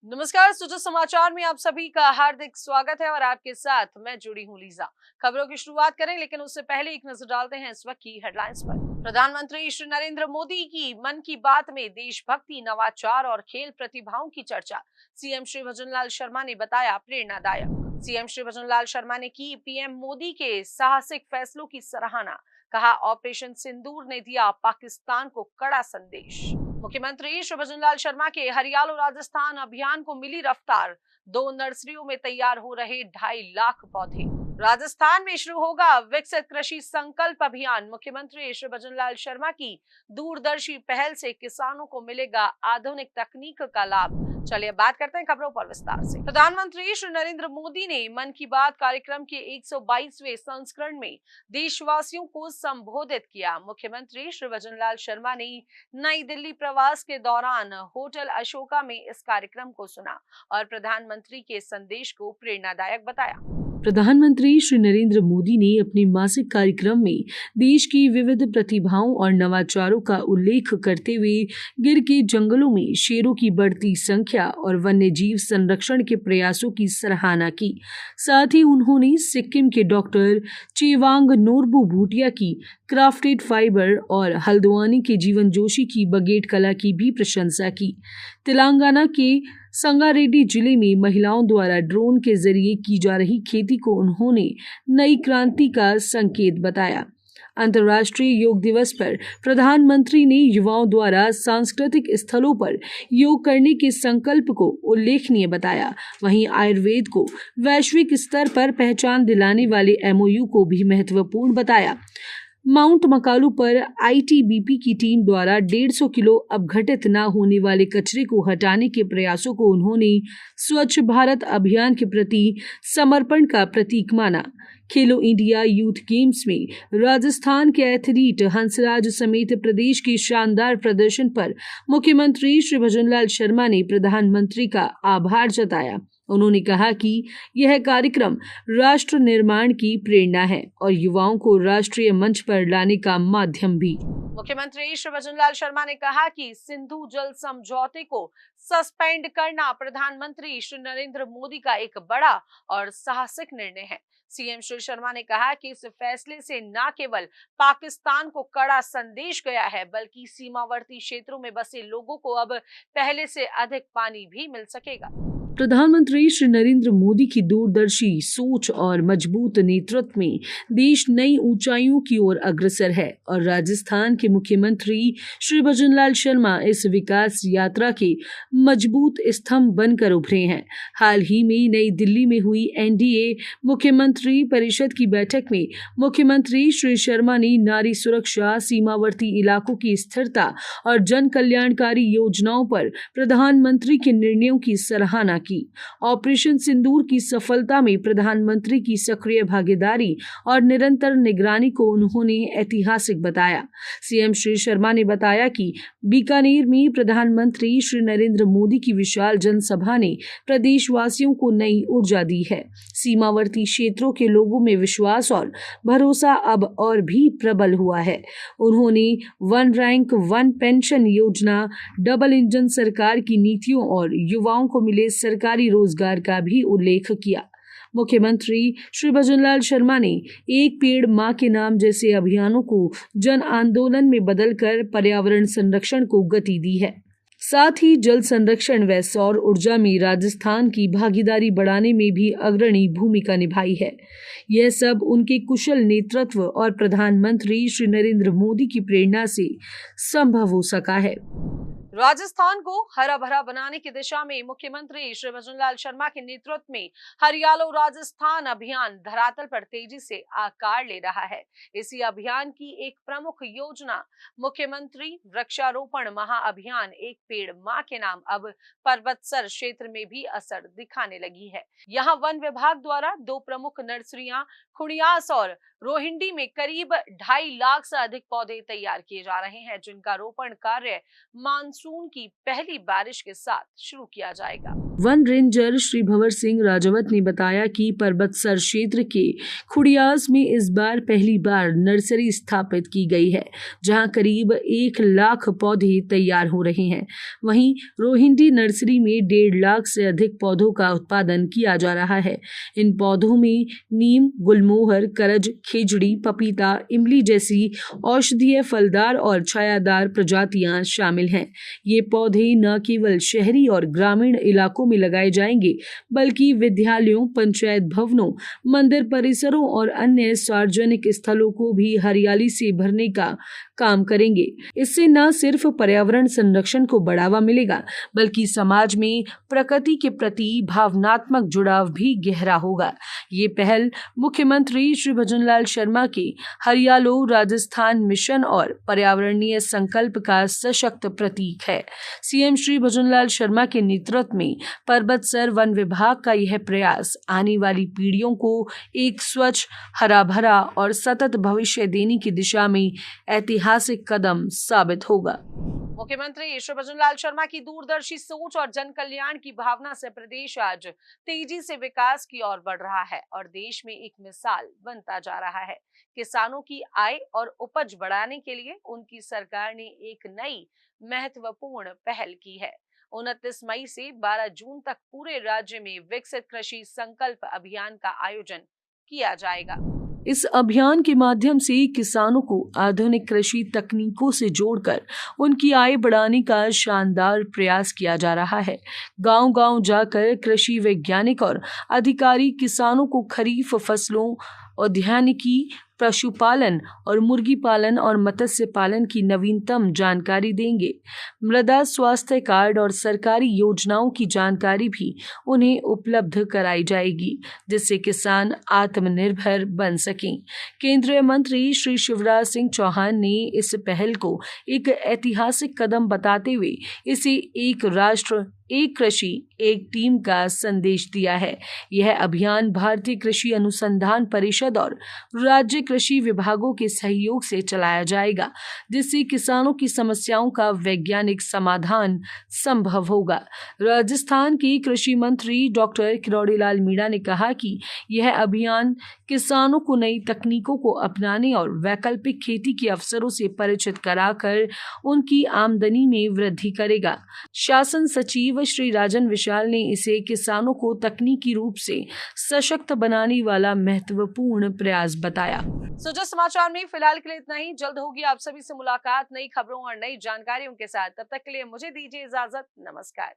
नमस्कार, सुजो समाचार में आप सभी का हार्दिक स्वागत है और आपके साथ मैं जुड़ी हूं लीजा। खबरों की शुरुआत करें, लेकिन उससे पहले एक नजर डालते हैं इस वक्त की हेडलाइंस पर। प्रधानमंत्री श्री नरेंद्र मोदी की मन की बात में देशभक्ति, नवाचार और खेल प्रतिभाओं की चर्चा सीएम श्री भजनलाल शर्मा ने बताया प्रेरणादायक। सीएम श्री भजनलाल शर्मा ने की पीएम मोदी के साहसिक फैसलों की सराहना। कहा, ऑपरेशन सिंदूर ने दिया पाकिस्तान को कड़ा संदेश। मुख्यमंत्री श्री भजनलाल शर्मा के हरियाणा राजस्थान अभियान को मिली रफ्तार। 2 नर्सरियों में तैयार हो रहे 2.5 लाख पौधे। राजस्थान में शुरू होगा विकसित कृषि संकल्प अभियान। मुख्यमंत्री श्री भजनलाल शर्मा की दूरदर्शी पहल से किसानों को मिलेगा आधुनिक तकनीक का लाभ। चलिए बात करते हैं खबरों पर विस्तार से। प्रधानमंत्री श्री नरेंद्र मोदी ने मन की बात कार्यक्रम के 122वें संस्करण में देशवासियों को संबोधित किया। मुख्यमंत्री श्री भजनलाल शर्मा ने नई दिल्ली प्रवास के दौरान होटल अशोका में इस कार्यक्रम को सुना और प्रधानमंत्री के संदेश को प्रेरणादायक बताया। प्रधानमंत्री श्री नरेंद्र मोदी ने अपने मासिक कार्यक्रम में देश की विविध प्रतिभाओं और नवाचारों का उल्लेख करते हुए गिर के जंगलों में शेरों की बढ़ती संख्या और वन्यजीव संरक्षण के प्रयासों की सराहना की। साथ ही उन्होंने सिक्किम के डॉक्टर चेवांग नोरबू भूटिया की क्राफ्टेड फाइबर और हल्द्वानी के जीवन जोशी की बगेट कला की भी प्रशंसा की। तेलंगाना के संगारेड्डी जिले में महिलाओं द्वारा ड्रोन के जरिए की जा रही खेती को उन्होंने नई क्रांति का संकेत बताया। अंतर्राष्ट्रीय योग दिवस पर प्रधानमंत्री ने युवाओं द्वारा सांस्कृतिक स्थलों पर योग करने के संकल्प को उल्लेखनीय बताया। वहीं आयुर्वेद को वैश्विक स्तर पर पहचान दिलाने वाले एमओयू को भी महत्वपूर्ण बताया। माउंट मकालू पर आईटीबीपी की टीम द्वारा 150 किलो अपघटित न होने वाले कचरे को हटाने के प्रयासों को उन्होंने स्वच्छ भारत अभियान के प्रति समर्पण का प्रतीक माना। खेलो इंडिया यूथ गेम्स में राजस्थान के एथलीट हंसराज समेत प्रदेश के शानदार प्रदर्शन पर मुख्यमंत्री श्री भजनलाल शर्मा ने प्रधानमंत्री का आभार जताया। उन्होंने कहा कि यह कार्यक्रम राष्ट्र निर्माण की प्रेरणा है और युवाओं को राष्ट्रीय मंच पर लाने का माध्यम भी। मुख्यमंत्री श्री भजनलाल शर्मा ने कहा कि सिंधु जल समझौते को सस्पेंड करना प्रधानमंत्री श्री नरेंद्र मोदी का एक बड़ा और साहसिक निर्णय है। सीएम श्री शर्मा ने कहा कि इस फैसले से न केवल पाकिस्तान को कड़ा संदेश गया है, बल्कि सीमावर्ती क्षेत्रों में बसे लोगों को अब पहले से अधिक पानी भी मिल सकेगा। प्रधानमंत्री श्री नरेंद्र मोदी की दूरदर्शी सोच और मजबूत नेतृत्व में देश नई ऊंचाइयों की ओर अग्रसर है और राजस्थान के मुख्यमंत्री श्री भजनलाल शर्मा इस विकास यात्रा के मजबूत स्तंभ बनकर उभरे हैं। हाल ही में नई दिल्ली में हुई एनडीए मुख्यमंत्री परिषद की बैठक में मुख्यमंत्री श्री शर्मा ने नारी सुरक्षा, सीमावर्ती इलाकों की स्थिरता और जन कल्याणकारी योजनाओं पर प्रधानमंत्री के निर्णयों की सराहना की। ऑपरेशन सिंदूर की सफलता में प्रधानमंत्री की सक्रिय भागीदारी और निरंतर निगरानी को उन्होंने ऐतिहासिक बताया। सीएम श्री शर्मा ने बताया कि बीकानेर में प्रधानमंत्री श्री नरेंद्र मोदी की विशाल जनसभा ने प्रदेशवासियों को नई ऊर्जा दी है। सीमावर्ती क्षेत्रों के लोगों में विश्वास और भरोसा अब और भी प्रबल हुआ है। उन्होंने वन रैंक वन पेंशन योजना, डबल इंजन सरकार की नीतियों और युवाओं को मिले सरकारी रोजगार का भी उल्लेख किया। मुख्यमंत्री श्री भजनलाल शर्मा ने एक पेड़ मां के नाम जैसे अभियानों को जन आंदोलन में बदलकर पर्यावरण संरक्षण को गति दी है। साथ ही जल संरक्षण व सौर ऊर्जा में राजस्थान की भागीदारी बढ़ाने में भी अग्रणी भूमिका निभाई है। यह सब उनके कुशल नेतृत्व और प्रधानमंत्री श्री नरेंद्र मोदी की प्रेरणा से संभव हो सका है। राजस्थान को हरा भरा बनाने की दिशा में मुख्यमंत्री श्री भजनलाल शर्मा के नेतृत्व में हरियाणा राजस्थान अभियान धरातल पर तेजी से आकार ले रहा है। इसी अभियान की एक प्रमुख योजना मुख्यमंत्री वृक्षारोपण महाअभियान एक पेड़ मां के नाम अब पर्वतसर क्षेत्र में भी असर दिखाने लगी है। यहाँ वन विभाग द्वारा 2 प्रमुख नर्सरियां खुड़ियास और रोहिंडी में करीब 2.5 लाख से अधिक पौधे तैयार किए जा रहे हैं, जिनका रोपण कार्य मानसून मानसून की पहली बारिश के साथ शुरू किया जाएगा। वन रेंजर श्री भंवर सिंह राजावत ने बताया कि पर्वतसर क्षेत्र के खुड़ियास में इस बार पहली बार नर्सरी स्थापित की गई है, जहां करीब 1 लाख पौधे तैयार हो रहे हैं। वहीं रोहिंडी नर्सरी में 1.5 लाख से अधिक पौधों का उत्पादन किया जा रहा है। इन पौधों में नीम, गुलमोहर, करज, खेजड़ी, पपीता, इमली जैसी औषधीय, फलदार और छायादार प्रजातियां शामिल हैं। ये पौधे न केवल शहरी और ग्रामीण इलाकों में लगाए जाएंगे, बल्कि विद्यालयों, पंचायत भवनों, मंदिर परिसरों और अन्य सार्वजनिक स्थलों को भी हरियाली से भरने का काम करेंगे। इससे न सिर्फ पर्यावरण संरक्षण को बढ़ावा मिलेगा, बल्कि समाज में प्रकृति के प्रति भावनात्मक जुड़ाव भी गहरा होगा। ये पहल मुख्यमंत्री श्री भजनलाल शर्मा के हरियालो राजस्थान मिशन और पर्यावरणीय संकल्प का सशक्त प्रतीक है। सीएम श्री भजनलाल शर्मा के नेतृत्व में पर्वतसर वन विभाग का यह प्रयास आने वाली पीढ़ियों को एक स्वच्छ, हरा भरा और सतत भविष्य देने की दिशा में ऐतिहासिक कदम साबित होगा। मुख्यमंत्री श्री भजनलाल शर्मा की दूरदर्शी सोच और जन कल्याण की भावना से प्रदेश आज तेजी से विकास की ओर बढ़ रहा है और देश में एक मिसाल बनता जा रहा है। किसानों की आय और उपज बढ़ाने के लिए उनकी सरकार ने एक नई महत्वपूर्ण पहल की है। 29 मई से 12 जून तक पूरे राज्य में विकसित कृषि संकल्प अभियान का आयोजन किया जाएगा। इस अभियान के माध्यम से किसानों को आधुनिक कृषि तकनीकों से जोड़कर उनकी आय बढ़ाने का शानदार प्रयास किया जा रहा है। गांव-गांव जाकर कृषि वैज्ञानिक और अधिकारी किसानों को खरीफ फसलों, उद्यानिकी, पशुपालन और मुर्गी पालन और मत्स्य पालन की नवीनतम जानकारी देंगे। मृदा स्वास्थ्य कार्ड और सरकारी योजनाओं की जानकारी भी उन्हें उपलब्ध कराई जाएगी, जिससे किसान आत्मनिर्भर बन सकें। केंद्रीय मंत्री श्री शिवराज सिंह चौहान ने इस पहल को एक ऐतिहासिक कदम बताते हुए इसे एक राष्ट्र, एक कृषि, एक टीम का संदेश दिया है। यह अभियान भारतीय कृषि अनुसंधान परिषद और राज्य कृषि विभागों के सहयोग से चलाया जाएगा, जिससे किसानों की समस्याओं का वैज्ञानिक समाधान संभव होगा। राजस्थान के कृषि मंत्री डॉक्टर किरोड़ी लाल मीणा ने कहा कि यह अभियान किसानों को नई तकनीकों को अपनाने और वैकल्पिक खेती के अवसरों से परिचित कराकर उनकी आमदनी में वृद्धि करेगा। शासन सचिव श्री राजन विशाल ने इसे किसानों को तकनीकी रूप से सशक्त बनाने वाला महत्वपूर्ण प्रयास बताया। सुजस समाचार में फिलहाल के लिए इतना ही। जल्द होगी आप सभी से मुलाकात नई खबरों और नई जानकारियों के साथ। तब तक के लिए मुझे दीजिए इजाजत। नमस्कार।